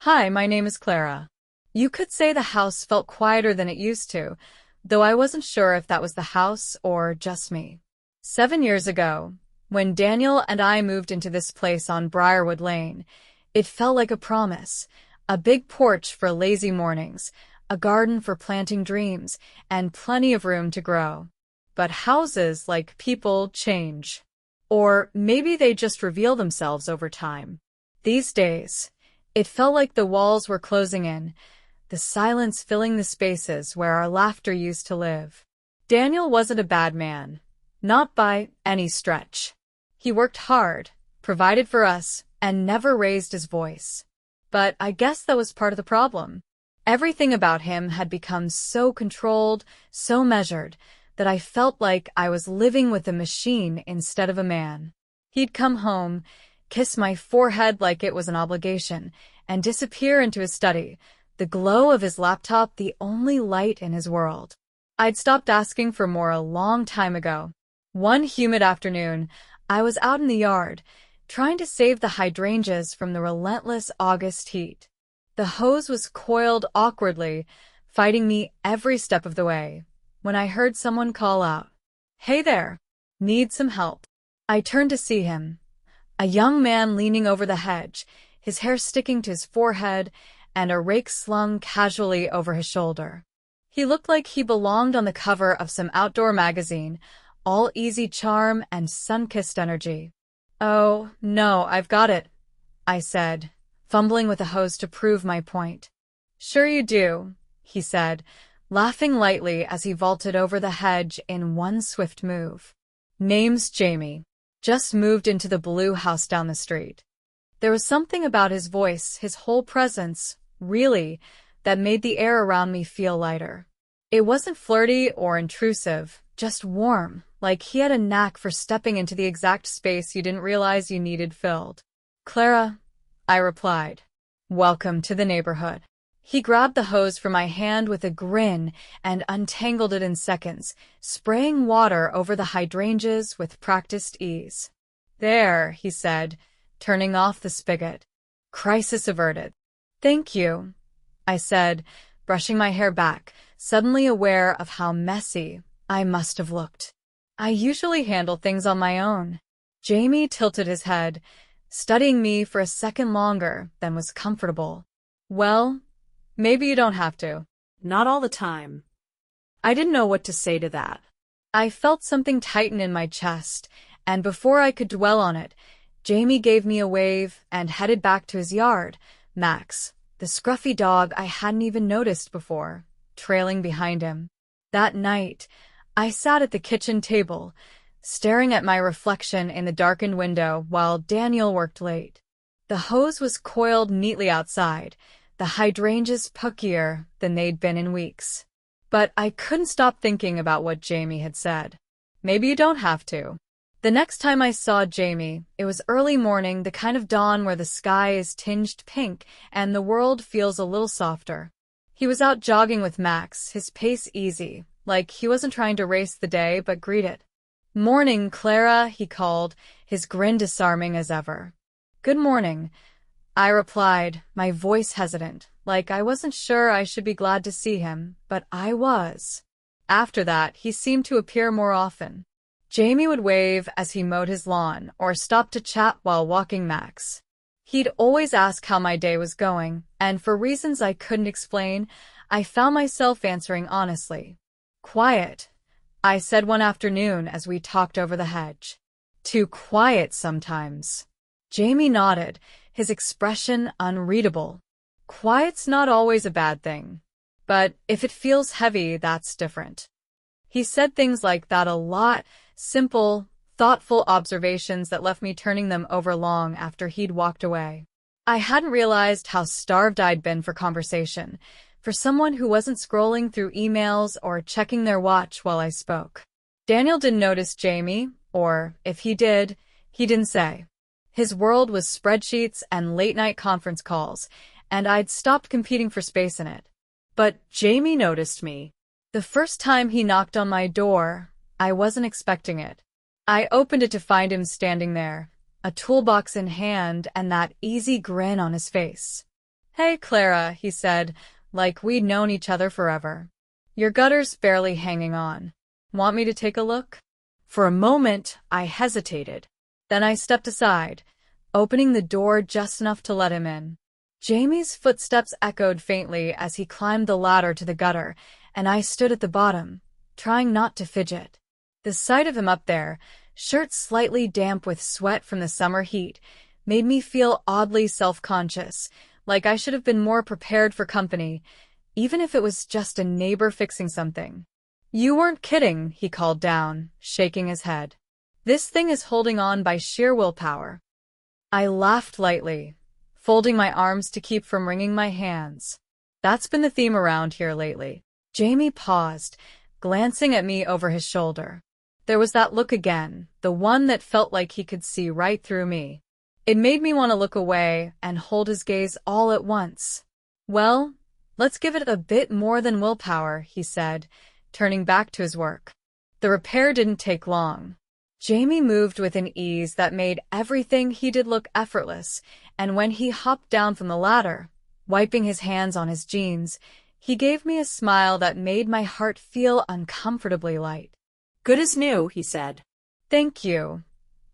Hi, my name is Clara. You could say the house felt quieter than it used to, though I wasn't sure if that was the house or just me. 7 years ago, when Daniel and I moved into this place on Briarwood Lane, it felt like a promise. A big porch for lazy mornings, a garden for planting dreams, and plenty of room to grow. But houses, like people, change. Or maybe they just reveal themselves over time. These days, it felt like the walls were closing in, the silence filling the spaces where our laughter used to live. Daniel wasn't a bad man. Not by any stretch. He worked hard, provided for us, and never raised his voice. But I guess that was part of the problem. Everything about him had become so controlled, so measured, that I felt like I was living with a machine instead of a man. He'd come home, kiss my forehead like it was an obligation, and disappear into his study, the glow of his laptop the only light in his world. I'd stopped asking for more a long time ago. One humid afternoon, I was out in the yard, trying to save the hydrangeas from the relentless August heat. The hose was coiled awkwardly, fighting me every step of the way, when I heard someone call out, "Hey there, need some help?" I turned to see him, a young man leaning over the hedge, his hair sticking to his forehead and a rake slung casually over his shoulder. He looked like he belonged on the cover of some outdoor magazine, all easy charm and sun-kissed energy. "Oh, no, I've got it," I said, fumbling with the hose to prove my point. "Sure you do," he said, laughing lightly as he vaulted over the hedge in one swift move. "Name's Jamie. Just moved into the blue house down the street." There was something about his voice, his whole presence, really, that made the air around me feel lighter. It wasn't flirty or intrusive, just warm, like he had a knack for stepping into the exact space you didn't realize you needed filled. "Clara," I replied. "Welcome to the neighborhood." He grabbed the hose from my hand with a grin and untangled it in seconds, spraying water over the hydrangeas with practiced ease. "There," he said, turning off the spigot. "Crisis averted." "Thank you," I said, brushing my hair back, suddenly aware of how messy I must have looked. I usually handle things on my own. Jamie tilted his head, studying me for a second longer than was comfortable. "Well, maybe you don't have to." Not all the time. I didn't know what to say to that. I felt something tighten in my chest, and before I could dwell on it, Jamie gave me a wave and headed back to his yard, Max, the scruffy dog I hadn't even noticed before, trailing behind him. That night, I sat at the kitchen table, staring at my reflection in the darkened window while Daniel worked late. The hose was coiled neatly outside, the hydrangeas puckier than they'd been in weeks. But I couldn't stop thinking about what Jamie had said. Maybe you don't have to. The next time I saw Jamie, it was early morning, the kind of dawn where the sky is tinged pink and the world feels a little softer. He was out jogging with Max, his pace easy, like he wasn't trying to race the day but greet it. "Morning, Clara," he called, his grin disarming as ever. "Good morning," I replied, my voice hesitant, like I wasn't sure I should be glad to see him, but I was. After that, he seemed to appear more often. Jamie would wave as he mowed his lawn or stop to chat while walking Max. He'd always ask how my day was going, and for reasons I couldn't explain, I found myself answering honestly. "Quiet," I said one afternoon as we talked over the hedge. "Too quiet sometimes." Jamie nodded, his expression unreadable. Quiet's not always a bad thing. But if it feels heavy, that's different. He said things like that a lot, simple, thoughtful observations that left me turning them over long after he'd walked away. I hadn't realized how starved I'd been for conversation, for someone who wasn't scrolling through emails or checking their watch while I spoke. Daniel didn't notice Jamie, or if he did, he didn't say. His world was spreadsheets and late-night conference calls, and I'd stopped competing for space in it. But Jamie noticed me. The first time he knocked on my door, I wasn't expecting it. I opened it to find him standing there, a toolbox in hand and that easy grin on his face. Hey, Clara, he said, like we'd known each other forever. Your gutter's barely hanging on. Want me to take a look? For a moment, I hesitated. Then I stepped aside, opening the door just enough to let him in. Jamie's footsteps echoed faintly as he climbed the ladder to the gutter, and I stood at the bottom, trying not to fidget. The sight of him up there, shirt slightly damp with sweat from the summer heat, made me feel oddly self-conscious, like I should have been more prepared for company, even if it was just a neighbor fixing something. You weren't kidding, he called down, shaking his head. This thing is holding on by sheer willpower. I laughed lightly, folding my arms to keep from wringing my hands. That's been the theme around here lately. Jamie paused, glancing at me over his shoulder. There was that look again, the one that felt like he could see right through me. It made me want to look away and hold his gaze all at once. Well, let's give it a bit more than willpower, he said, turning back to his work. The repair didn't take long. Jamie moved with an ease that made everything he did look effortless, and when he hopped down from the ladder, wiping his hands on his jeans, he gave me a smile that made my heart feel uncomfortably light. Good as new, he said. Thank you,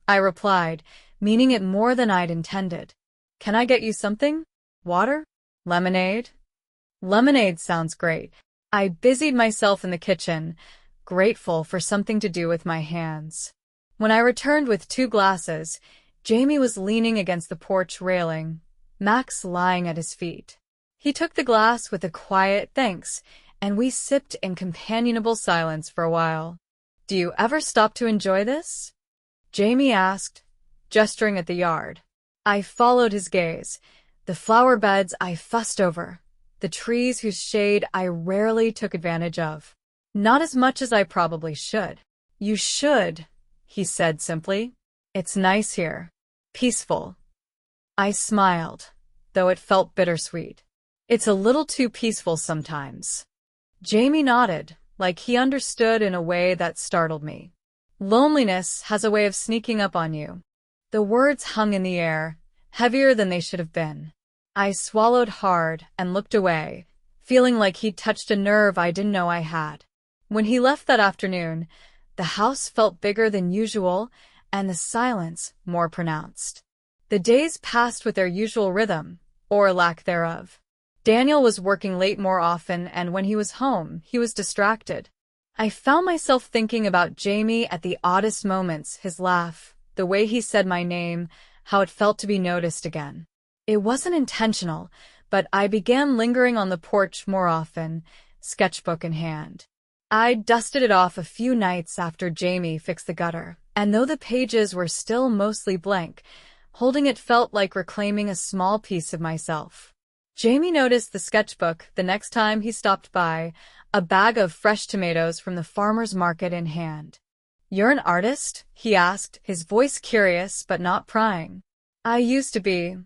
I replied, meaning it more than I'd intended. Can I get you something? Water? Lemonade? Lemonade sounds great. I busied myself in the kitchen, grateful for something to do with my hands. When I returned with 2 glasses, Jamie was leaning against the porch railing, Max lying at his feet. He took the glass with a quiet thanks, and we sipped in companionable silence for a while. Do you ever stop to enjoy this? Jamie asked, gesturing at the yard. I followed his gaze. The flower beds I fussed over, the trees whose shade I rarely took advantage of. Not as much as I probably should. You should, he said simply. It's nice here. Peaceful. I smiled, though it felt bittersweet. It's a little too peaceful sometimes. Jamie nodded, like he understood in a way that startled me. Loneliness has a way of sneaking up on you. The words hung in the air, heavier than they should have been. I swallowed hard and looked away, feeling like he'd touched a nerve I didn't know I had. When he left that afternoon, the house felt bigger than usual and the silence more pronounced. The days passed with their usual rhythm, or lack thereof. Daniel was working late more often, and when he was home, he was distracted. I found myself thinking about Jamie at the oddest moments, his laugh, the way he said my name, how it felt to be noticed again. It wasn't intentional, but I began lingering on the porch more often, sketchbook in hand. I dusted it off a few nights after Jamie fixed the gutter, and though the pages were still mostly blank, holding it felt like reclaiming a small piece of myself. Jamie noticed the sketchbook the next time he stopped by, a bag of fresh tomatoes from the farmer's market in hand. You're an artist? He asked, his voice curious but not prying. I used to be,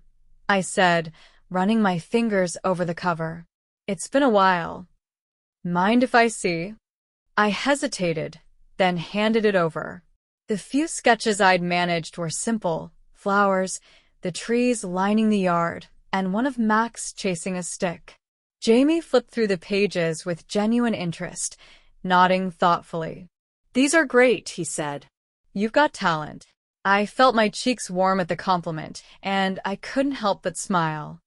I said, running my fingers over the cover. It's been a while. Mind if I see? I hesitated, then handed it over. The few sketches I'd managed were simple, flowers, the trees lining the yard, and one of Max chasing a stick. Jamie flipped through the pages with genuine interest, nodding thoughtfully. These are great, he said. You've got talent. I felt my cheeks warm at the compliment, and I couldn't help but smile.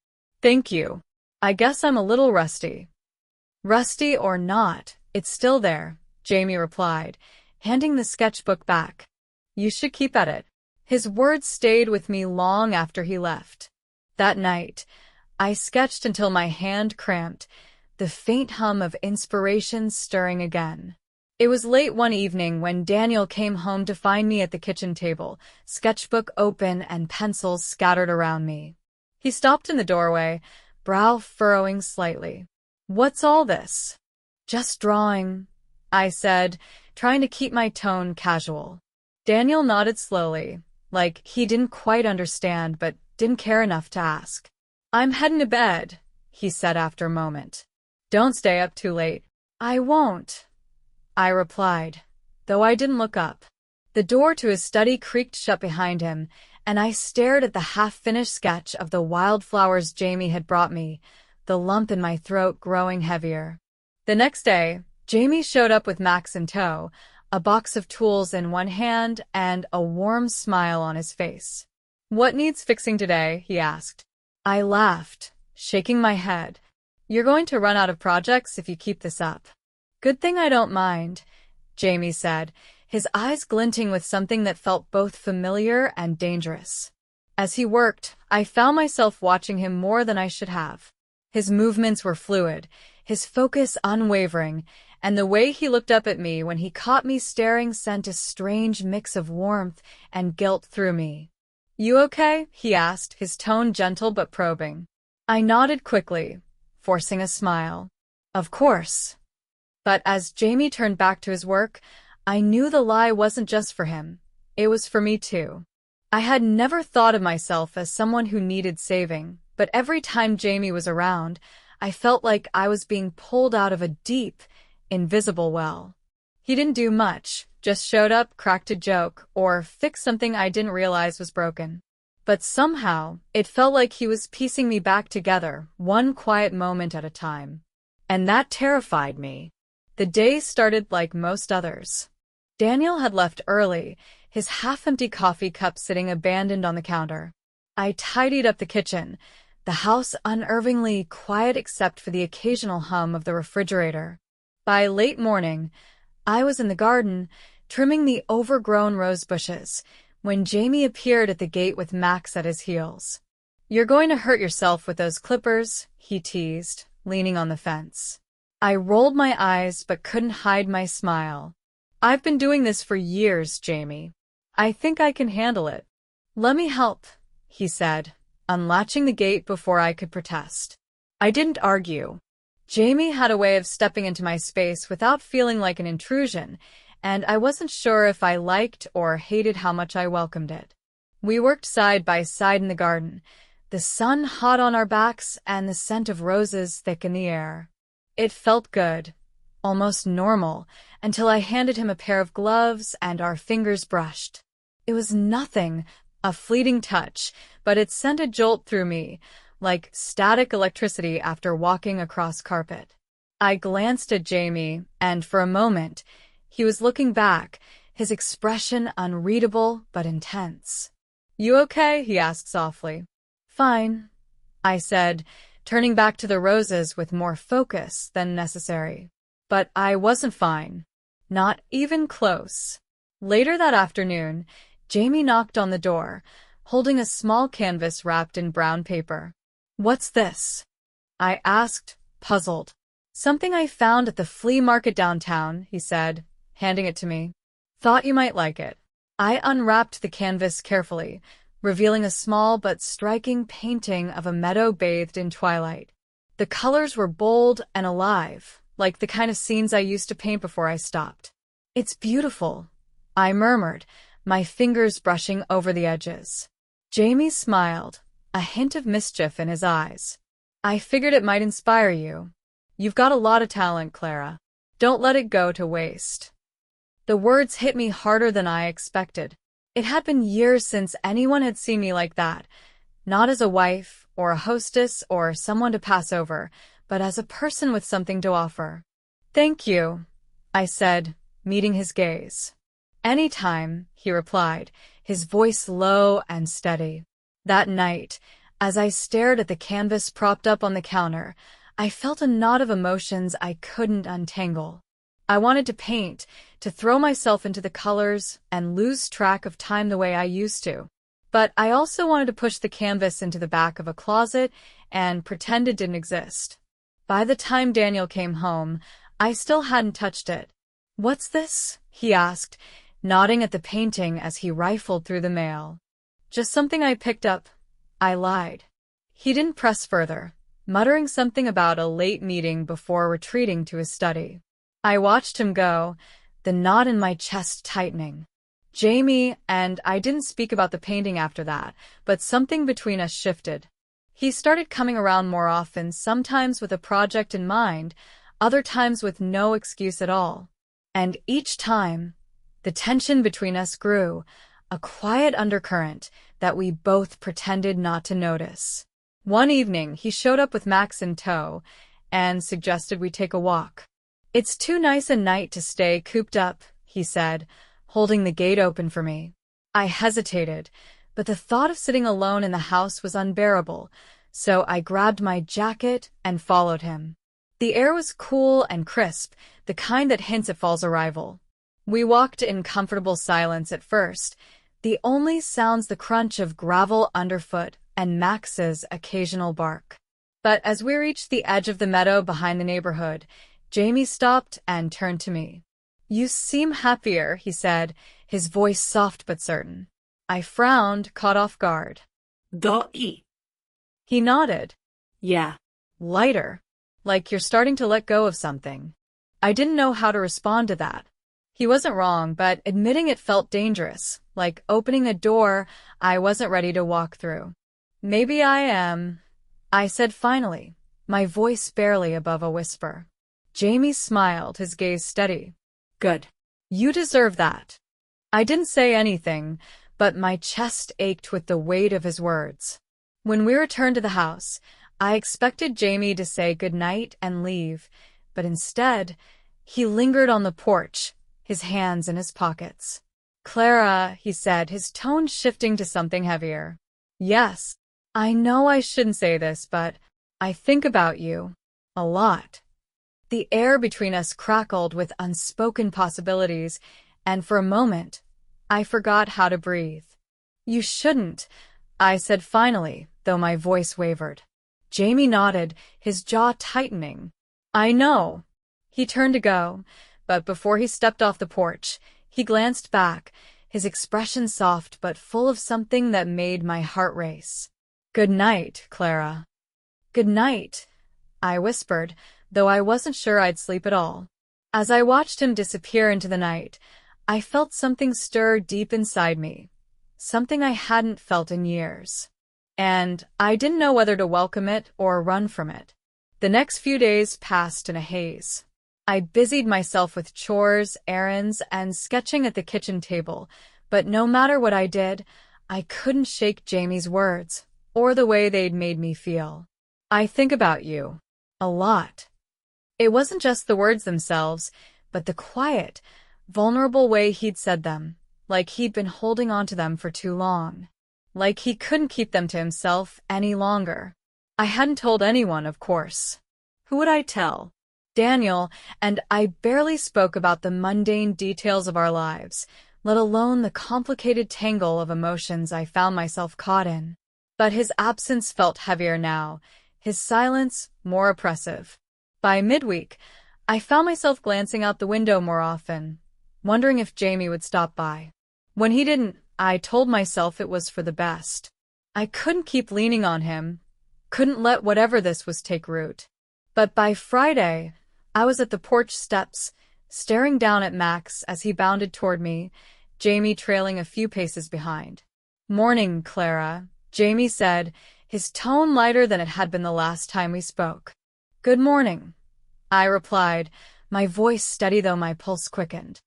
Thank you. I guess I'm a little rusty. Rusty or not, it's still there, Jamie replied, handing the sketchbook back. You should keep at it. His words stayed with me long after he left. That night, I sketched until my hand cramped, the faint hum of inspiration stirring again. It was late one evening when Daniel came home to find me at the kitchen table, sketchbook open and pencils scattered around me. He stopped in the doorway, brow furrowing slightly. What's all this? Just drawing, I said, trying to keep my tone casual. Daniel nodded slowly, like he didn't quite understand but didn't care enough to ask. I'm heading to bed, he said after a moment. Don't stay up too late. I won't, I replied, though I didn't look up. The door to his study creaked shut behind him, and I stared at the half-finished sketch of the wildflowers Jamie had brought me, the lump in my throat growing heavier. The next day, Jamie showed up with Max in tow, a box of tools in one hand and a warm smile on his face. "What needs fixing today?" he asked. I laughed, shaking my head. "You're going to run out of projects if you keep this up." "Good thing I don't mind," Jamie said, his eyes glinting with something that felt both familiar and dangerous. As he worked, I found myself watching him more than I should have. His movements were fluid, his focus unwavering, and the way he looked up at me when he caught me staring sent a strange mix of warmth and guilt through me. "You okay?" he asked, his tone gentle but probing. I nodded quickly, forcing a smile. "Of course." But as Jamie turned back to his work, I knew the lie wasn't just for him. It was for me too. I had never thought of myself as someone who needed saving, but every time Jamie was around, I felt like I was being pulled out of a deep, invisible well. He didn't do much, just showed up, cracked a joke, or fixed something I didn't realize was broken. But somehow, it felt like he was piecing me back together, one quiet moment at a time. And that terrified me. The day started like most others. Daniel had left early, his half-empty coffee cup sitting abandoned on the counter. I tidied up the kitchen, the house unnervingly quiet except for the occasional hum of the refrigerator. By late morning, I was in the garden, trimming the overgrown rose bushes, when Jamie appeared at the gate with Max at his heels. "You're going to hurt yourself with those clippers," he teased, leaning on the fence. I rolled my eyes but couldn't hide my smile. "I've been doing this for years, Jamie. I think I can handle it." "Let me help," he said, unlatching the gate before I could protest. I didn't argue. Jamie had a way of stepping into my space without feeling like an intrusion, and I wasn't sure if I liked or hated how much I welcomed it. We worked side by side in the garden, the sun hot on our backs and the scent of roses thick in the air. It felt good, almost normal, until I handed him a pair of gloves and our fingers brushed. It was nothing, a fleeting touch, but it sent a jolt through me, like static electricity after walking across carpet. I glanced at Jamie, and for a moment, he was looking back, his expression unreadable but intense. "You okay?" he asked softly. "Fine," I said, turning back to the roses with more focus than necessary. But I wasn't fine. Not even close. Later that afternoon, Jamie knocked on the door, holding a small canvas wrapped in brown paper. "What's this?" I asked, puzzled. "Something I found at the flea market downtown," he said, handing it to me. "Thought you might like it." I unwrapped the canvas carefully, revealing a small but striking painting of a meadow bathed in twilight. The colors were bold and alive, like the kind of scenes I used to paint before I stopped. "It's beautiful," I murmured, my fingers brushing over the edges. Jamie smiled, a hint of mischief in his eyes. "I figured it might inspire you. You've got a lot of talent, Clara. Don't let it go to waste." The words hit me harder than I expected. It had been years since anyone had seen me like that, not as a wife or a hostess or someone to pass over, but as a person with something to offer. "Thank you," I said, meeting his gaze. "Anytime," he replied, his voice low and steady. That night, as I stared at the canvas propped up on the counter, I felt a knot of emotions I couldn't untangle. I wanted to paint, to throw myself into the colors and lose track of time the way I used to. But I also wanted to push the canvas into the back of a closet and pretend it didn't exist. By the time Daniel came home, I still hadn't touched it. "What's this?" he asked, nodding at the painting as he rifled through the mail. "Just something I picked up," I lied. He didn't press further, muttering something about a late meeting before retreating to his study. I watched him go, the knot in my chest tightening. Jamie and I didn't speak about the painting after that, but something between us shifted. He started coming around more often, sometimes with a project in mind, other times with no excuse at all. And each time, the tension between us grew, a quiet undercurrent that we both pretended not to notice. One evening, he showed up with Max in tow and suggested we take a walk. "It's too nice a night to stay cooped up," he said, holding the gate open for me. I hesitated, but the thought of sitting alone in the house was unbearable, so I grabbed my jacket and followed him. The air was cool and crisp, the kind that hints at fall's arrival. We walked in comfortable silence at first, the only sounds the crunch of gravel underfoot and Max's occasional bark. But as we reached the edge of the meadow behind the neighborhood, Jamie stopped and turned to me. "You seem happier," he said, his voice soft but certain. I frowned, caught off guard. "Doi." He nodded. "Yeah." "Lighter. Like you're starting to let go of something." I didn't know how to respond to that. He wasn't wrong, but admitting it felt dangerous, like opening a door I wasn't ready to walk through. "Maybe I am," I said finally, my voice barely above a whisper. Jamie smiled, his gaze steady. "Good. You deserve that." I didn't say anything, but my chest ached with the weight of his words. When we returned to the house, I expected Jamie to say goodnight and leave, but instead, he lingered on the porch, his hands in his pockets. "Clara," he said, his tone shifting to something heavier. "Yes, I know I shouldn't say this, but I think about you. A lot." The air between us crackled with unspoken possibilities, and for a moment, I forgot how to breathe. "You shouldn't," I said finally, though my voice wavered. Jamie nodded, his jaw tightening. "I know." He turned to go, but before he stepped off the porch, he glanced back, his expression soft but full of something that made my heart race. "Good night, Clara." "Good night," I whispered, though I wasn't sure I'd sleep at all. As I watched him disappear into the night, I felt something stir deep inside me, something I hadn't felt in years. And I didn't know whether to welcome it or run from it. The next few days passed in a haze. I busied myself with chores, errands, and sketching at the kitchen table, but no matter what I did, I couldn't shake Jamie's words, or the way they'd made me feel. "I think about you. A lot." It wasn't just the words themselves, but the quiet, vulnerable way he'd said them, like he'd been holding on to them for too long. Like he couldn't keep them to himself any longer. I hadn't told anyone, of course. Who would I tell? Daniel, and I barely spoke about the mundane details of our lives, let alone the complicated tangle of emotions I found myself caught in. But his absence felt heavier now, his silence more oppressive. By midweek, I found myself glancing out the window more often, wondering if Jamie would stop by. When he didn't, I told myself it was for the best. I couldn't keep leaning on him, couldn't let whatever this was take root. But by Friday, I was at the porch steps, staring down at Max as he bounded toward me, Jamie trailing a few paces behind. "Morning, Clara," Jamie said, his tone lighter than it had been the last time we spoke. "Good morning," I replied, my voice steady though my pulse quickened.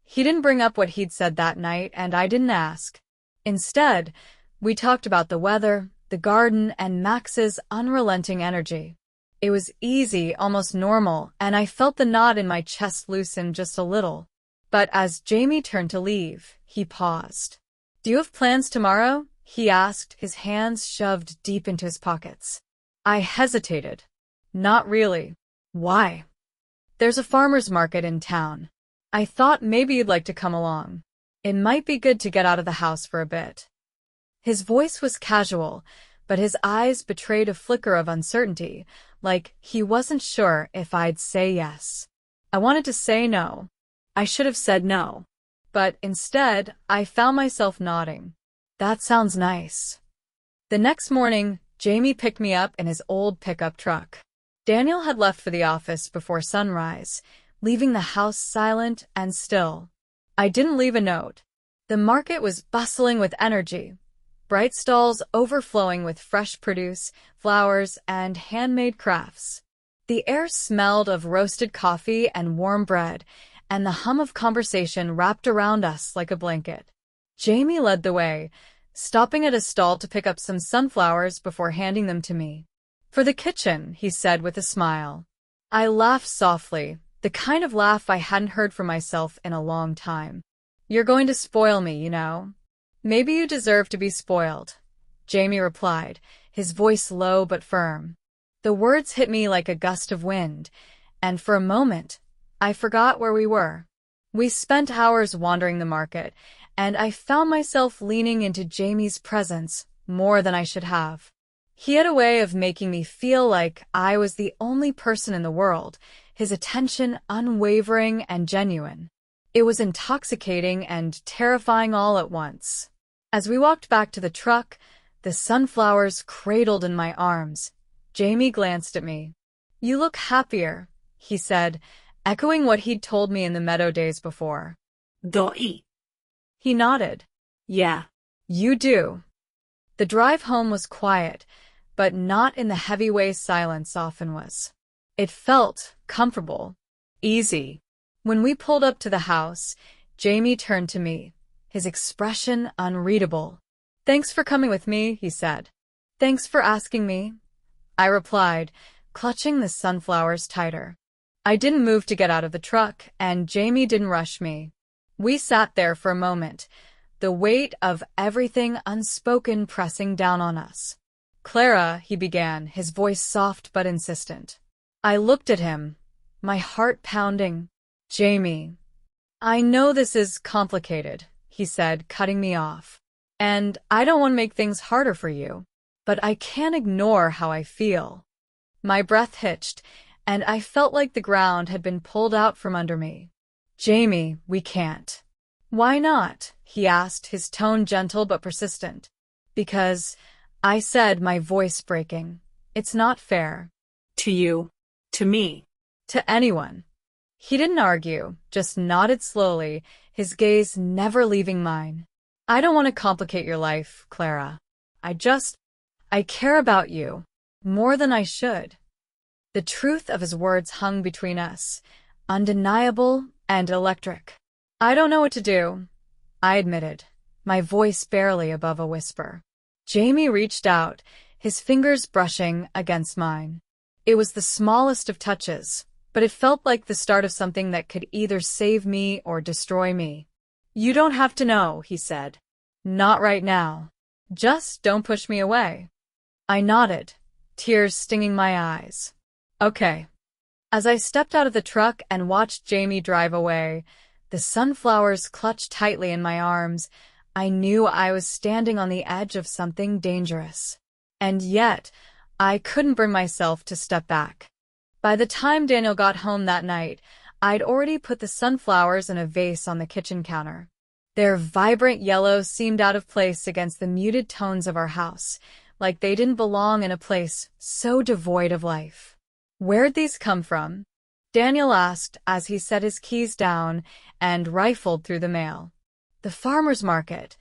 He didn't bring up what he'd said that night, and I didn't ask. Instead, we talked about the weather, the garden, and Max's unrelenting energy. It was easy, almost normal, and I felt the knot in my chest loosen just a little. But as Jamie turned to leave, he paused. "Do you have plans tomorrow?" he asked, his hands shoved deep into his pockets. I hesitated. "Not really." "Why?" "There's a farmer's market in town. I thought maybe you'd like to come along. It might be good to get out of the house for a bit." His voice was casual, but his eyes betrayed a flicker of uncertainty, like he wasn't sure if I'd say yes. I wanted to say no. I should have said no. But instead, I found myself nodding. "That sounds nice." The next morning, Jamie picked me up in his old pickup truck. Daniel had left for the office before sunrise, leaving the house silent and still. I didn't leave a note. The market was bustling with energy, bright stalls overflowing with fresh produce, flowers, and handmade crafts. The air smelled of roasted coffee and warm bread, and the hum of conversation wrapped around us like a blanket. Jamie led the way, stopping at a stall to pick up some sunflowers before handing them to me. "For the kitchen," he said with a smile. I laughed softly, the kind of laugh I hadn't heard from myself in a long time. "You're going to spoil me, you know." "Maybe you deserve to be spoiled," Jamie replied, his voice low but firm. The words hit me like a gust of wind, and for a moment, I forgot where we were. We spent hours wandering the market, and I found myself leaning into Jamie's presence more than I should have. He had a way of making me feel like I was the only person in the world, his attention unwavering and genuine. It was intoxicating and terrifying all at once. As we walked back to the truck, the sunflowers cradled in my arms, Jamie glanced at me. "You look happier," he said, echoing what he'd told me in the meadow days before. Don't eat. He nodded. Yeah. "You do." The drive home was quiet, but not in the heavy way silence often was. It felt comfortable, easy. When we pulled up to the house, Jamie turned to me, his expression unreadable. "Thanks for coming with me," he said. "Thanks for asking me," I replied, clutching the sunflowers tighter. I didn't move to get out of the truck, and Jamie didn't rush me. We sat there for a moment, the weight of everything unspoken pressing down on us. "Clara," he began, his voice soft but insistent. I looked at him, my heart pounding. "Jamie, I know this is complicated," he said, cutting me off. "And I don't want to make things harder for you, but I can't ignore how I feel." My breath hitched, and I felt like the ground had been pulled out from under me. "Jamie, we can't." "Why not?" he asked, his tone gentle but persistent. "Because," I said, my voice breaking, "it's not fair." To you. To me. To anyone. He didn't argue, just nodded slowly, his gaze never leaving mine. "I don't want to complicate your life, Clara. I care about you, more than I should." The truth of his words hung between us, undeniable and electric. "I don't know what to do," I admitted, my voice barely above a whisper. Jamie reached out, his fingers brushing against mine. It was the smallest of touches, but it felt like the start of something that could either save me or destroy me. "You don't have to know," he said. "Not right now. Just don't push me away." I nodded, tears stinging my eyes. "Okay." As I stepped out of the truck and watched Jamie drive away, the sunflowers clutched tightly in my arms, I knew I was standing on the edge of something dangerous. And yet, I couldn't bring myself to step back. By the time Daniel got home that night, I'd already put the sunflowers in a vase on the kitchen counter. Their vibrant yellow seemed out of place against the muted tones of our house, like they didn't belong in a place so devoid of life. "Where'd these come from?" Daniel asked as he set his keys down and rifled through the mail. "The farmer's market,"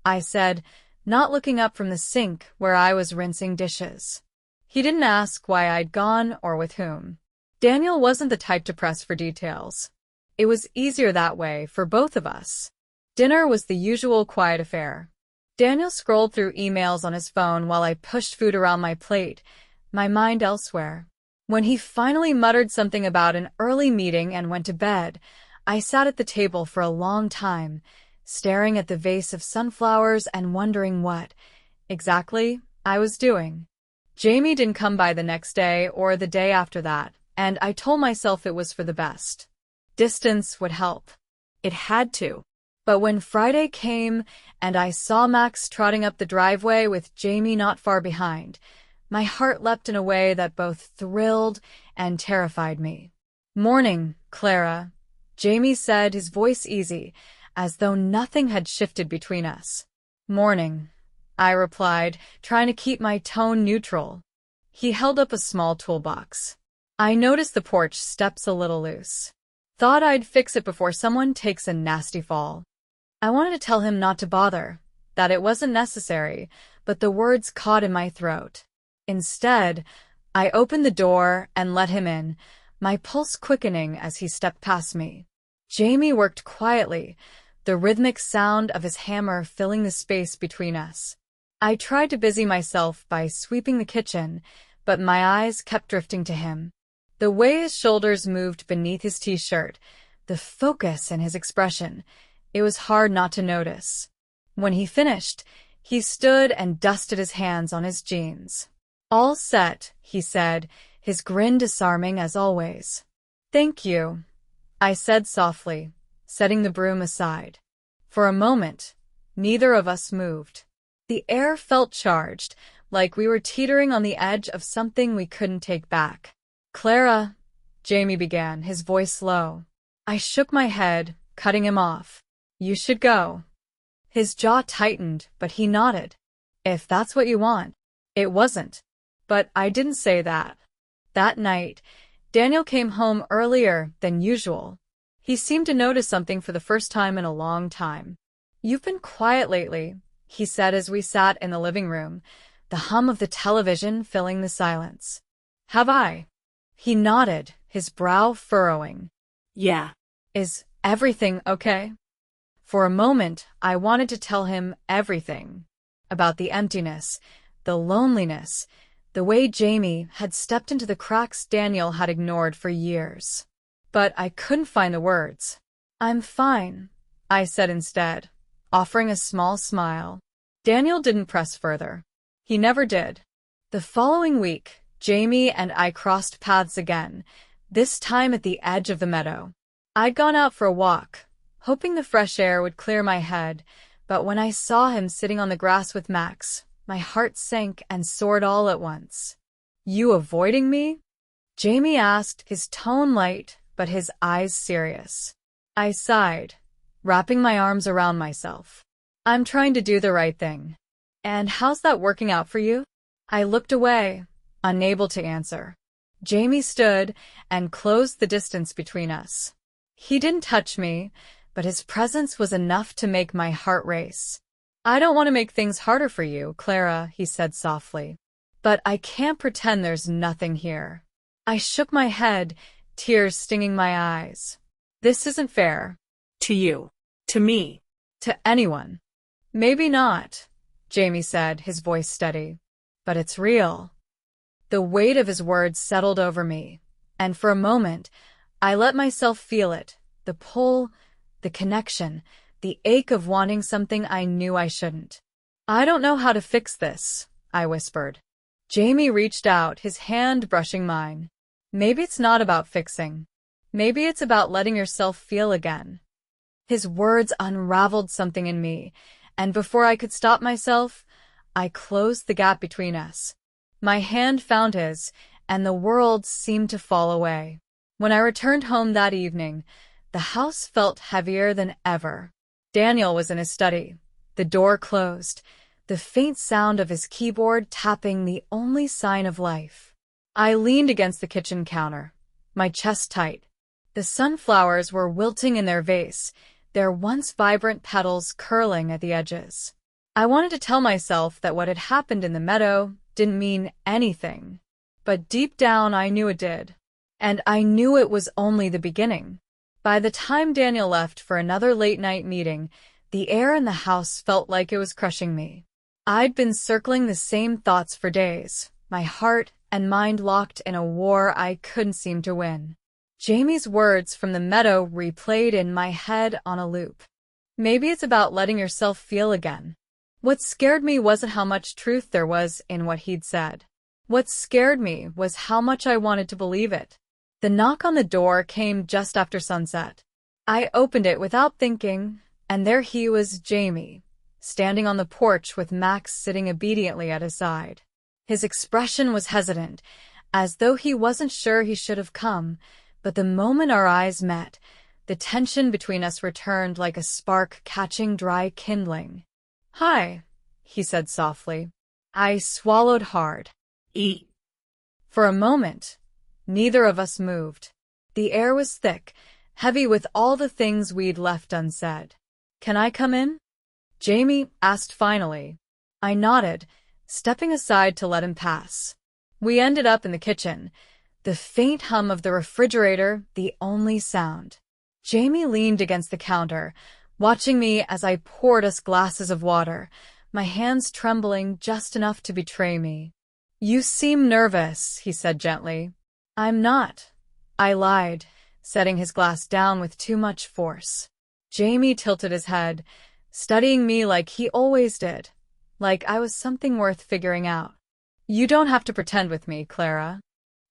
I said, not looking up from the sink where I was rinsing dishes. He didn't ask why I'd gone or with whom. Daniel wasn't the type to press for details. It was easier that way for both of us. Dinner was the usual quiet affair. Daniel scrolled through emails on his phone while I pushed food around my plate, my mind elsewhere. When he finally muttered something about an early meeting and went to bed, I sat at the table for a long time, staring at the vase of sunflowers and wondering what, exactly, I was doing. Jamie didn't come by the next day or the day after that, and I told myself it was for the best. Distance would help. It had to. But when Friday came and I saw Max trotting up the driveway with Jamie not far behind, my heart leapt in a way that both thrilled and terrified me. "Morning, Clara," Jamie said, his voice easy, as though nothing had shifted between us. "Morning," I replied, trying to keep my tone neutral. He held up a small toolbox. I noticed the porch steps a little loose. Thought I'd fix it before someone takes a nasty fall. I wanted to tell him not to bother, that it wasn't necessary, but the words caught in my throat. Instead, I opened the door and let him in, my pulse quickening as he stepped past me. Jamie worked quietly, the rhythmic sound of his hammer filling the space between us. I tried to busy myself by sweeping the kitchen, but my eyes kept drifting to him. The way his shoulders moved beneath his t-shirt, the focus in his expression, it was hard not to notice. When he finished, he stood and dusted his hands on his jeans. "All set," he said, his grin disarming as always. "Thank you," I said softly, setting the broom aside. For a moment, neither of us moved. The air felt charged, like we were teetering on the edge of something we couldn't take back. "Clara," Jamie began, his voice low. I shook my head, cutting him off. "You should go." His jaw tightened, but he nodded. "If that's what you want." It wasn't. But I didn't say that. That night, Daniel came home earlier than usual. He seemed to notice something for the first time in a long time. "You've been quiet lately," he said as we sat in the living room, the hum of the television filling the silence. "Have I?" He nodded, his brow furrowing. Yeah. "Is everything okay?" For a moment, I wanted to tell him everything. About the emptiness, the loneliness, the way Jamie had stepped into the cracks Daniel had ignored for years. But I couldn't find the words. "I'm fine," I said instead, offering a small smile. Daniel didn't press further. He never did. The following week, Jamie and I crossed paths again, this time at the edge of the meadow. I'd gone out for a walk, hoping the fresh air would clear my head, but when I saw him sitting on the grass with Max, my heart sank and soared all at once. "You avoiding me?" Jamie asked, his tone light, but his eyes serious. I sighed, wrapping my arms around myself. "I'm trying to do the right thing." "And how's that working out for you?" I looked away, unable to answer. Jamie stood and closed the distance between us. He didn't touch me, but his presence was enough to make my heart race. "I don't want to make things harder for you, Clara," he said softly. "But I can't pretend there's nothing here." I shook my head, tears stinging my eyes. "This isn't fair." To you. To me. "To anyone." "Maybe not," Jamie said, his voice steady. "But it's real." The weight of his words settled over me, and for a moment, I let myself feel it, the pull, the connection, the ache of wanting something I knew I shouldn't. "I don't know how to fix this," I whispered. Jamie reached out, his hand brushing mine. "Maybe it's not about fixing. Maybe it's about letting yourself feel again." His words unraveled something in me, and before I could stop myself, I closed the gap between us. My hand found his, and the world seemed to fall away. When I returned home that evening, the house felt heavier than ever. Daniel was in his study, the door closed, the faint sound of his keyboard tapping the only sign of life. I leaned against the kitchen counter, my chest tight. The sunflowers were wilting in their vase, their once vibrant petals curling at the edges. I wanted to tell myself that what had happened in the meadow didn't mean anything, but deep down I knew it did. And I knew it was only the beginning. By the time Daniel left for another late-night meeting, the air in the house felt like it was crushing me. I'd been circling the same thoughts for days, my heart and mind locked in a war I couldn't seem to win. Jamie's words from the meadow replayed in my head on a loop. Maybe it's about letting yourself feel again. What scared me wasn't how much truth there was in what he'd said. What scared me was how much I wanted to believe it. The knock on the door came just after sunset. I opened it without thinking, and there he was, Jamie, standing on the porch with Max sitting obediently at his side. His expression was hesitant, as though he wasn't sure he should have come, but the moment our eyes met, the tension between us returned like a spark catching dry kindling. "Hi," he said softly. I swallowed hard. Eat. For a moment, neither of us moved. The air was thick, heavy with all the things we'd left unsaid. "Can I come in?" Jamie asked finally. I nodded, stepping aside to let him pass. We ended up in the kitchen, the faint hum of the refrigerator the only sound. Jamie leaned against the counter, watching me as I poured us glasses of water, my hands trembling just enough to betray me. "You seem nervous," he said gently. "I'm not," I lied, setting his glass down with too much force. Jamie tilted his head, studying me like he always did, like I was something worth figuring out. "You don't have to pretend with me, Clara."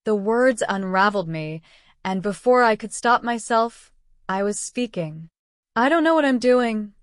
The words unraveled me, and before I could stop myself, I was speaking. "I don't know what I'm doing,"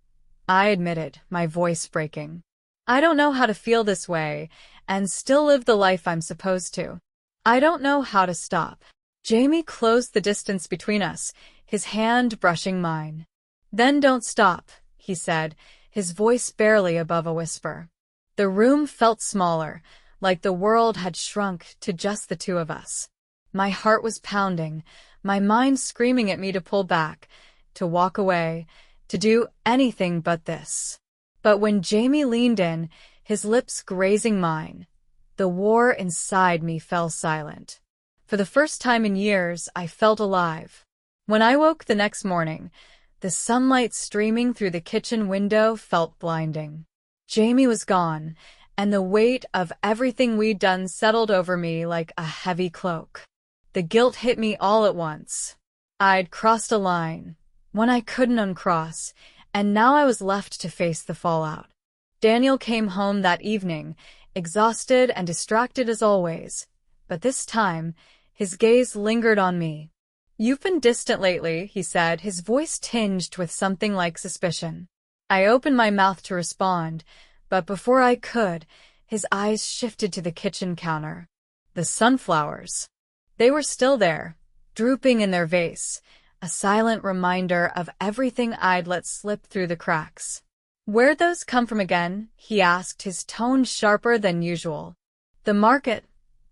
I admitted, my voice breaking. "I don't know how to feel this way and still live the life I'm supposed to. I don't know how to stop." Jamie closed the distance between us, his hand brushing mine. "Then don't stop," he said, his voice barely above a whisper. The room felt smaller, like the world had shrunk to just the two of us. My heart was pounding, my mind screaming at me to pull back, to walk away, to do anything but this. But when Jamie leaned in, his lips grazing mine, the war inside me fell silent. For the first time in years, I felt alive. When I woke the next morning, the sunlight streaming through the kitchen window felt blinding. Jamie was gone, and the weight of everything we'd done settled over me like a heavy cloak. The guilt hit me all at once. I'd crossed a line, one I couldn't uncross, and now I was left to face the fallout. Daniel came home that evening, exhausted and distracted as always, but this time, his gaze lingered on me. "You've been distant lately," he said, his voice tinged with something like suspicion. I opened my mouth to respond, but before I could, his eyes shifted to the kitchen counter. The sunflowers. They were still there, drooping in their vase, a silent reminder of everything I'd let slip through the cracks. "Where'd those come from again?" he asked, his tone sharper than usual. "The market,"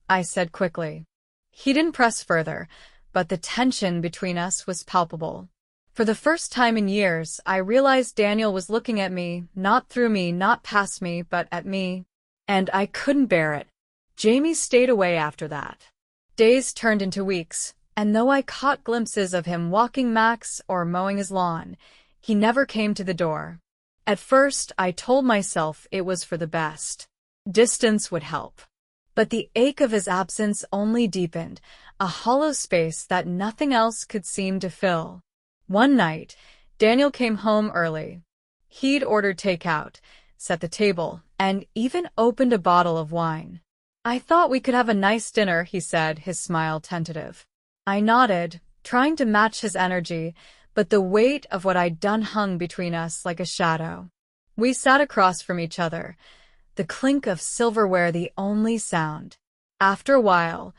I said quickly. He didn't press further, but the tension between us was palpable. For the first time in years, I realized Daniel was looking at me, not through me, not past me, but at me. And I couldn't bear it. Jamie stayed away after that. Days turned into weeks, and though I caught glimpses of him walking Max or mowing his lawn, he never came to the door. At first, I told myself it was for the best. Distance would help. But the ache of his absence only deepened, a hollow space that nothing else could seem to fill. One night, Daniel came home early. He'd ordered takeout, set the table, and even opened a bottle of wine. "I thought we could have a nice dinner," he said, his smile tentative. I nodded, trying to match his energy, but the weight of what I'd done hung between us like a shadow. We sat across from each other, the clink of silverware the only sound. After a while,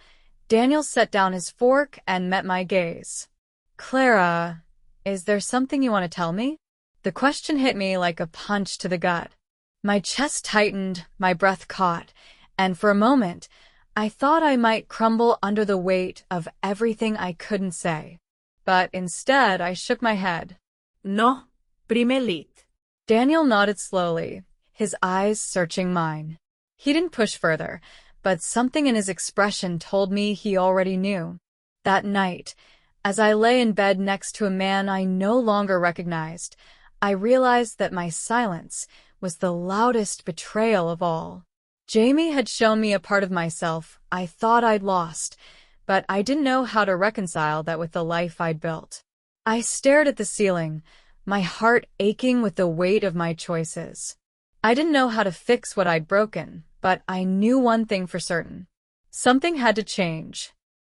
Daniel set down his fork and met my gaze. "Clara, is there something you want to tell me?" The question hit me like a punch to the gut. My chest tightened, my breath caught, and for a moment, I thought I might crumble under the weight of everything I couldn't say. But instead, I shook my head. No, primelit. Daniel nodded slowly, his eyes searching mine. He didn't push further, but something in his expression told me he already knew. That night, as I lay in bed next to a man I no longer recognized, I realized that my silence was the loudest betrayal of all. Jamie had shown me a part of myself I thought I'd lost, but I didn't know how to reconcile that with the life I'd built. I stared at the ceiling, my heart aching with the weight of my choices. I didn't know how to fix what I'd broken, but I knew one thing for certain. Something had to change.